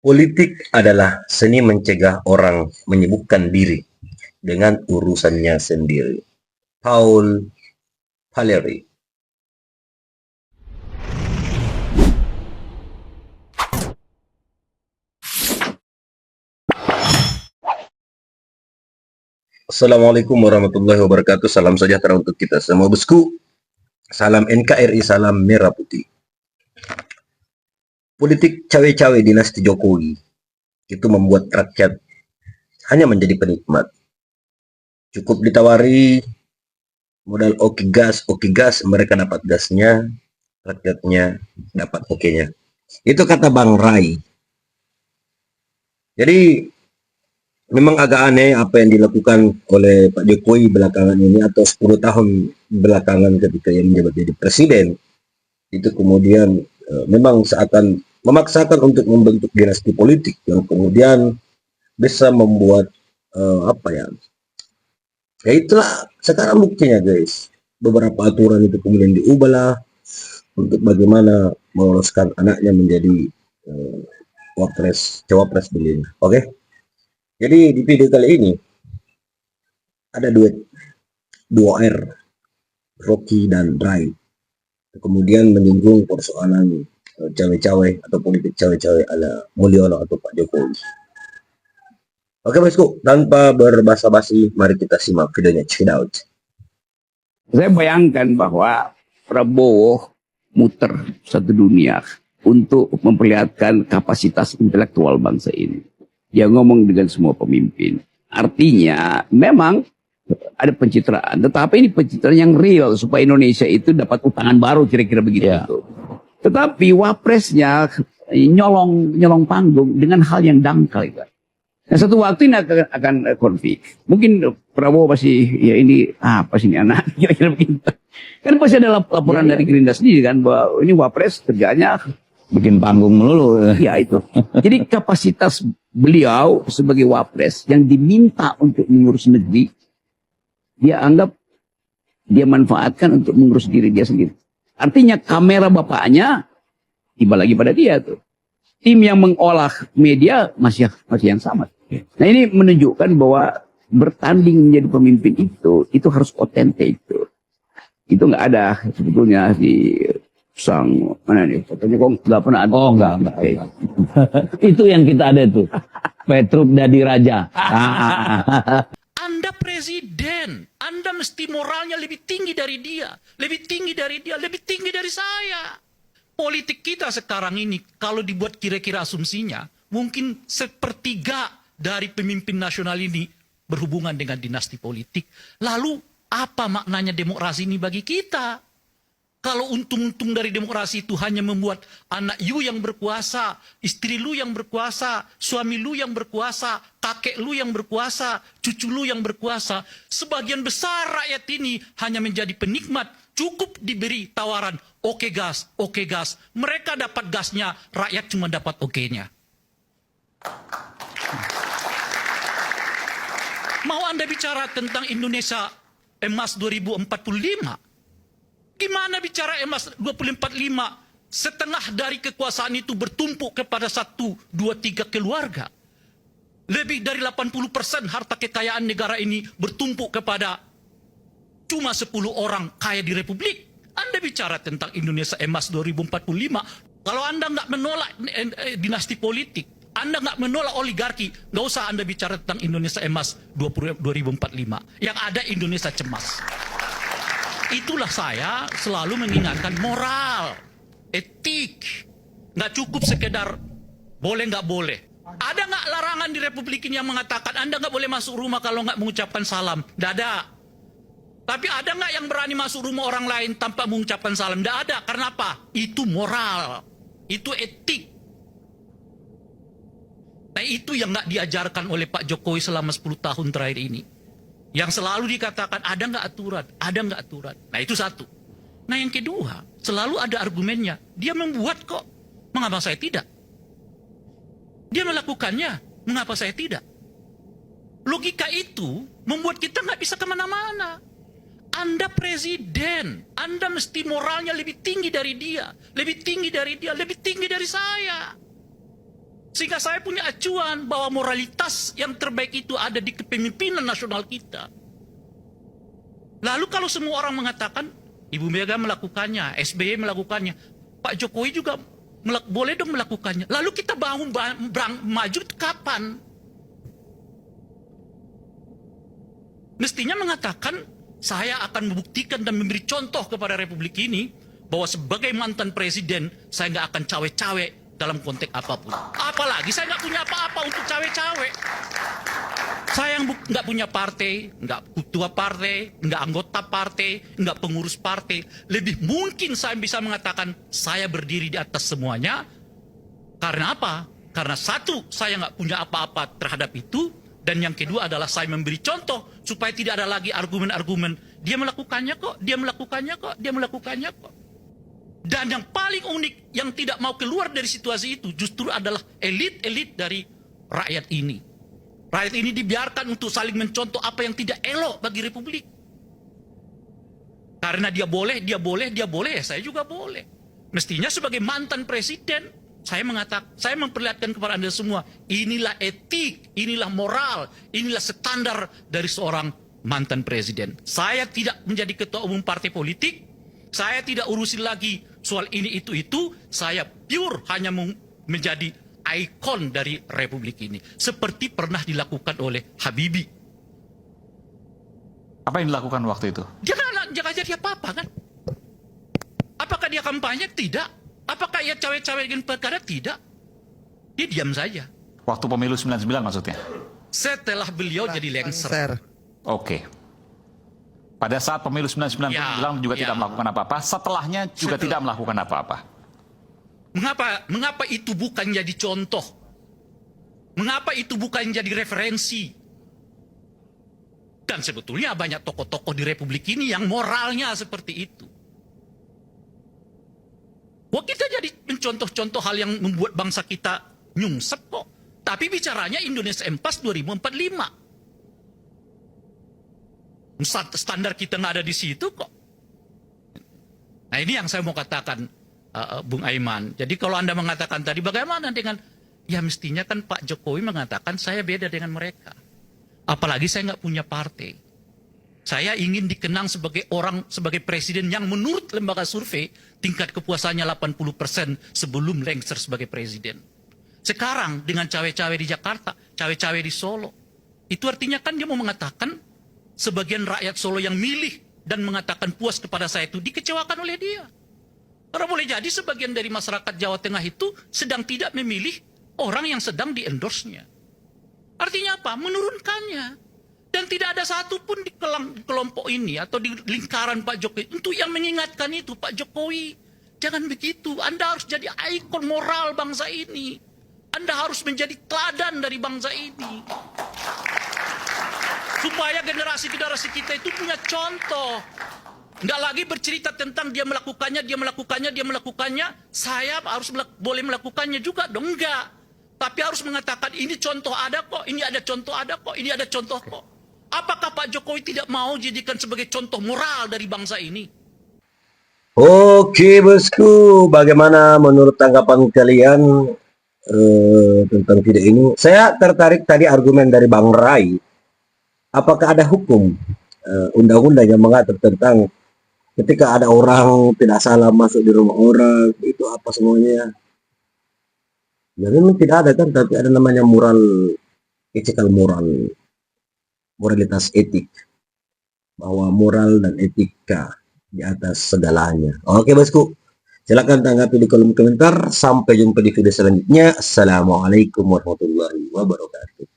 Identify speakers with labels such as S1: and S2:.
S1: Politik adalah seni mencegah orang menyibukkan diri dengan urusannya sendiri. Paul Valéry. Assalamualaikum warahmatullahi wabarakatuh. Salam sejahtera untuk kita semua, bosku. Salam NKRI, salam merah putih. Politik cawe-cawe dinasti Jokowi itu membuat rakyat hanya menjadi penikmat. Cukup ditawari modal oke gas, mereka dapat gasnya, rakyatnya dapat oke-nya. Itu kata Bang Rai. Jadi memang agak aneh apa yang dilakukan oleh Pak Jokowi belakangan ini atau 10 tahun belakangan ketika ia menjabat jadi presiden. Itu kemudian memang seakan memaksakan untuk membentuk dinasti politik yang kemudian bisa membuat apa ya? Ya itulah sekarang buktinya, guys. Beberapa aturan itu kemudian diubahlah untuk bagaimana meloloskan anaknya menjadi cawapres beliau. Oke. Jadi di video kali ini ada dua R, Rocky dan Rai. Kemudian menyinggung persoalan cawe-cawe atau politik cawe-cawe ala Mulyono atau Pak Jokowi. Oke, bosku, tanpa berbasa-basi, mari kita simak videonya. Check it out.
S2: Saya bayangkan bahwa Prabowo muter satu dunia untuk memperlihatkan kapasitas intelektual bangsa ini. Dia ngomong dengan semua pemimpin. Artinya memang ada pencitraan, tetapi ini pencitraan yang real supaya Indonesia itu dapat utangan baru kira-kira begitu. Ya. Tetapi wapresnya nyolong panggung dengan hal yang dangkal. Nah, satu waktu ini akan konflik. Mungkin Prabowo pasti ya ini apa sih ini anak kira-kira begitu. Kan pasti ada laporan dari Gerindra sendiri kan bahwa ini wapres kerjanya
S3: bikin panggung melulu.
S2: Ya itu. Jadi kapasitas beliau sebagai wapres yang diminta untuk mengurus negeri, dia anggap dia manfaatkan untuk mengurus diri dia sendiri. Artinya kamera bapaknya tiba lagi pada dia tuh. Tim yang mengolah media masih yang sama. Nah ini menunjukkan bahwa bertanding menjadi pemimpin itu harus otentik itu. Itu nggak ada sebetulnya di sang mana nih fotonya kok nggak pernah ada.
S3: Oh enggak. Itu yang kita ada tuh. Petruk Dadi Raja.
S4: Anda presiden, Anda mesti moralnya lebih tinggi dari dia, lebih tinggi dari dia, lebih tinggi dari saya. Politik kita sekarang ini kalau dibuat kira-kira asumsinya, mungkin sepertiga dari pemimpin nasional ini berhubungan dengan dinasti politik. Lalu apa maknanya demokrasi ini bagi kita? Kalau untung-untung dari demokrasi itu hanya membuat anak you yang berkuasa, istri lu yang berkuasa, suami lu yang berkuasa, kakek lu yang berkuasa, cucu lu yang berkuasa, sebagian besar rakyat ini hanya menjadi penikmat, cukup diberi tawaran, oke gas, mereka dapat gasnya, rakyat cuma dapat oke-nya. Mau Anda bicara tentang Indonesia emas 2045? Gimana bicara emas 2045? Setengah dari kekuasaan itu bertumpuk kepada 1, 2, 3 keluarga. Lebih dari 80% harta kekayaan negara ini bertumpuk kepada cuma 10 orang kaya di Republik. Anda bicara tentang Indonesia emas 2045. Kalau Anda nggak menolak dinasti politik, Anda nggak menolak oligarki, nggak usah Anda bicara tentang Indonesia emas 2045. Yang ada Indonesia cemas. Itulah saya selalu mengingatkan moral, etik. Nggak cukup sekedar boleh nggak boleh. Ada nggak larangan di Republik ini yang mengatakan Anda nggak boleh masuk rumah kalau nggak mengucapkan salam? Nggak ada. Tapi ada nggak yang berani masuk rumah orang lain tanpa mengucapkan salam? Nggak ada. Karena apa? Itu moral. Itu etik. Nah itu yang nggak diajarkan oleh Pak Jokowi selama 10 tahun terakhir ini. Yang selalu dikatakan ada nggak aturan. Nah itu satu. Nah yang kedua, selalu ada argumennya. Dia membuat kok, mengapa saya tidak? Dia melakukannya, mengapa saya tidak? Logika itu membuat kita nggak bisa kemana-mana. Anda presiden, Anda mesti moralnya lebih tinggi dari dia, lebih tinggi dari dia, lebih tinggi dari saya. Sehingga saya punya acuan bahwa moralitas yang terbaik itu ada di kepemimpinan nasional kita. Lalu kalau semua orang mengatakan, Ibu Mega melakukannya, SBY melakukannya, Pak Jokowi juga boleh dong melakukannya. Lalu kita maju kapan? Mestinya mengatakan, saya akan membuktikan dan memberi contoh kepada Republik ini, bahwa sebagai mantan presiden, saya nggak akan cawe-cawe dalam konteks apapun. Apalagi saya nggak punya apa-apa untuk cawe-cawe. Saya nggak punya partai, nggak ketua partai, nggak anggota partai, nggak pengurus partai. Lebih mungkin saya bisa mengatakan saya berdiri di atas semuanya. Karena apa? Karena satu, saya nggak punya apa-apa terhadap itu. Dan yang kedua adalah saya memberi contoh supaya tidak ada lagi argumen-argumen. Dia melakukannya kok, dia melakukannya kok, dia melakukannya kok. Dan yang paling unik yang tidak mau keluar dari situasi itu justru adalah elit-elit dari rakyat ini. Rakyat ini dibiarkan untuk saling mencontoh apa yang tidak elok bagi Republik. Karena dia boleh, ya saya juga boleh. Mestinya sebagai mantan presiden, saya memperlihatkan kepada Anda semua, inilah etik, inilah moral, inilah standar dari seorang mantan presiden. Saya tidak menjadi ketua umum partai politik, saya tidak urusin lagi soal ini itu, saya pure hanya menjadi ikon dari Republik ini. Seperti pernah dilakukan oleh Habibie.
S5: Apa yang dilakukan waktu itu?
S4: Dia jangan jadi apa-apa kan? Apakah dia kampanye? Tidak. Apakah ia cawe-cawe dengan perkara? Tidak. Dia diam saja.
S5: Waktu pemilu 99 maksudnya?
S4: Setelah beliau jadi lengser.
S5: Oke. Pada saat pemilu 99 bilang juga tidak melakukan apa-apa, setelahnya juga tidak melakukan apa-apa.
S4: Mengapa itu bukan jadi contoh? Mengapa itu bukan jadi referensi? Dan sebetulnya banyak tokoh-tokoh di Republik ini yang moralnya seperti itu. Wah, kita jadi mencontoh-contoh hal yang membuat bangsa kita nyungsep kok. Tapi bicaranya Indonesia Empas 2045. Standar kita nggak ada di situ kok. Nah, ini yang saya mau katakan, Bung Aiman. Jadi kalau Anda mengatakan tadi bagaimana dengan, ya mestinya kan Pak Jokowi mengatakan saya beda dengan mereka. Apalagi saya nggak punya partai. Saya ingin dikenang sebagai sebagai presiden yang menurut lembaga survei tingkat kepuasannya 80% sebelum lengser sebagai presiden. Sekarang dengan cawe-cawe di Jakarta, cawe-cawe di Solo, itu artinya kan dia mau mengatakan sebagian rakyat Solo yang milih dan mengatakan puas kepada saya itu dikecewakan oleh dia. Karena boleh jadi sebagian dari masyarakat Jawa Tengah itu sedang tidak memilih orang yang sedang di-endorse-nya. Artinya apa? Menurunkannya. Dan tidak ada satupun di kelompok ini atau di lingkaran Pak Jokowi untuk yang mengingatkan itu, Pak Jokowi, jangan begitu. Anda harus jadi ikon moral bangsa ini. Anda harus menjadi teladan dari bangsa ini. Supaya generasi-generasi kita itu punya contoh. Nggak lagi bercerita tentang dia melakukannya, saya harus boleh melakukannya juga dong, enggak. Tapi harus mengatakan ini contoh ada kok, ini ada contoh ada kok, ini ada contoh kok. Apakah Pak Jokowi tidak mau jadikan sebagai contoh moral dari bangsa ini?
S1: Oke bosku, bagaimana menurut tanggapan kalian tentang video ini? Saya tertarik tadi argumen dari Bang Rai. Apakah ada hukum undang-undang yang mengatur tentang ketika ada orang tidak salah masuk di rumah orang, itu apa semuanya? Ya memang tidak ada kan, tapi ada namanya moral, ethical moral, moralitas etik, bahwa moral dan etika di atas segalanya. Oke bosku, silakan tanggapi di kolom komentar. Sampai jumpa di video selanjutnya. Assalamualaikum warahmatullahi wabarakatuh.